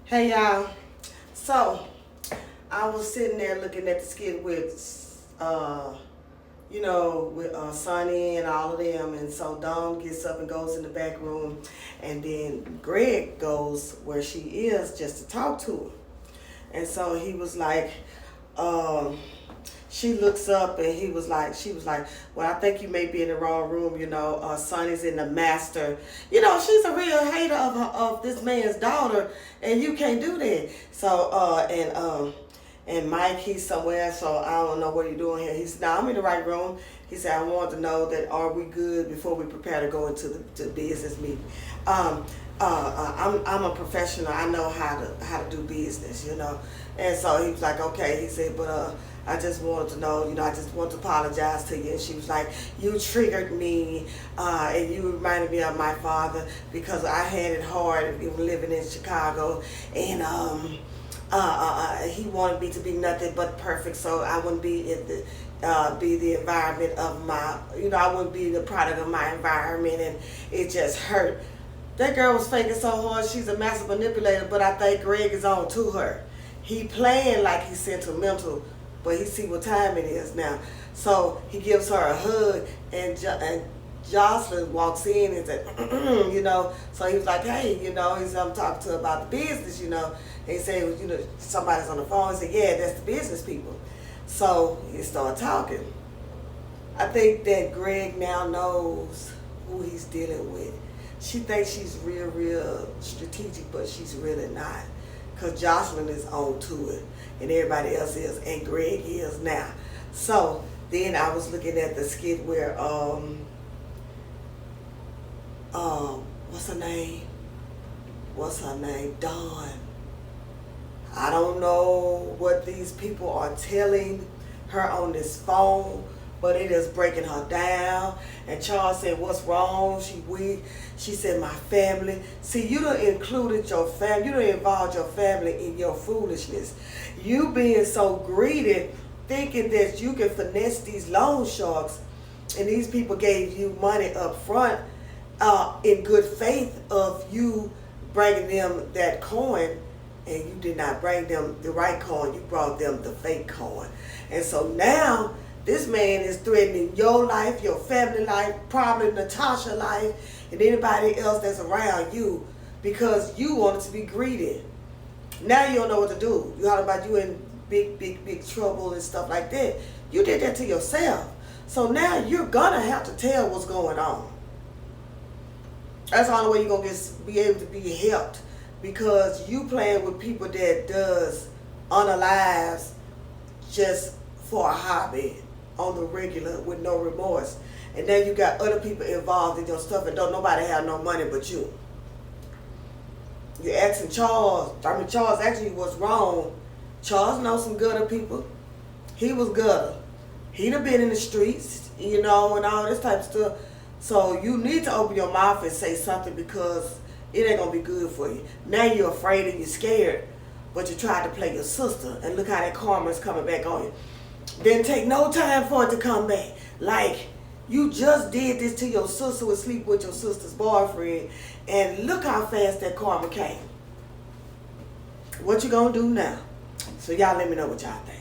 Hey y'all. So I was sitting there looking at the skit with with Sonny and all of them, and so Dawn gets up and goes in the back room, and then Greg goes where she is just to talk to her. And so he was like, um, she looks up and she was like, well, I think you may be in the wrong room. Sonny's in the master. She's a real hater of this man's daughter, and you can't do that. So, and Mike, he's somewhere, so I don't know what he's doing here. He said, no, I'm in the right room. He said, I want to know that are we good before we prepare to go into the business meeting. I'm a professional. I know how to do business. And so he was like, okay. He said, but I just wanted to know, I just want to apologize to you. And she was like, you triggered me, and you reminded me of my father because I had it hard living in Chicago, and he wanted me to be nothing but perfect, so I wouldn't be in the environment of my, I wouldn't be the product of my environment, and it just hurt. That girl was faking so hard. She's a massive manipulator, but I think Greg is on to her. He playing like he's sentimental, but he see what time it is now. So he gives her a hug, and Jocelyn walks in and said, so he was like, hey, he said, I'm talking to her about the business, And he said, somebody's on the phone. He said, yeah, that's the business people. So he started talking. I think that Greg now knows who he's dealing with. She thinks she's real strategic, but she's really not. Because Jocelyn is on to it, and everybody else is, and Greg is now. So then I was looking at the skit where, what's her name? Dawn. I don't know what these people are telling her on this phone, but it is breaking her down. And Charles said, what's wrong? She weak. She said, my family. See, you done included your family. You done involved your family in your foolishness. You being so greedy, thinking that you can finesse these loan sharks, and these people gave you money up front in good faith of you bringing them that coin, and you did not bring them the right coin. You brought them the fake coin. And so now this man is threatening your life, your family life, probably Natasha's life, and anybody else that's around you because you wanted to be greedy. Now you don't know what to do. You heard about you in big trouble and stuff like that. You did that to yourself. So now you're gonna have to tell what's going on. That's the only way you're gonna be able to be helped, because you playing with people that does unalives just for a hobby on the regular with no remorse. And then you got other people involved in your stuff, and don't nobody have no money but you. You're asking Charles. Charles actually was wrong. Charles knows some gutter people. He was gutter. He'd have been in the streets, and all this type of stuff. So you need to open your mouth and say something, because it ain't going to be good for you. Now you're afraid and you're scared, but you tried to play your sister, and look how that karma is coming back on you. Didn't take no time for it to come back. Like, you just did this to your sister, was sleep with your sister's boyfriend, and look how fast that karma came. What you gonna do now? So y'all let me know what y'all think.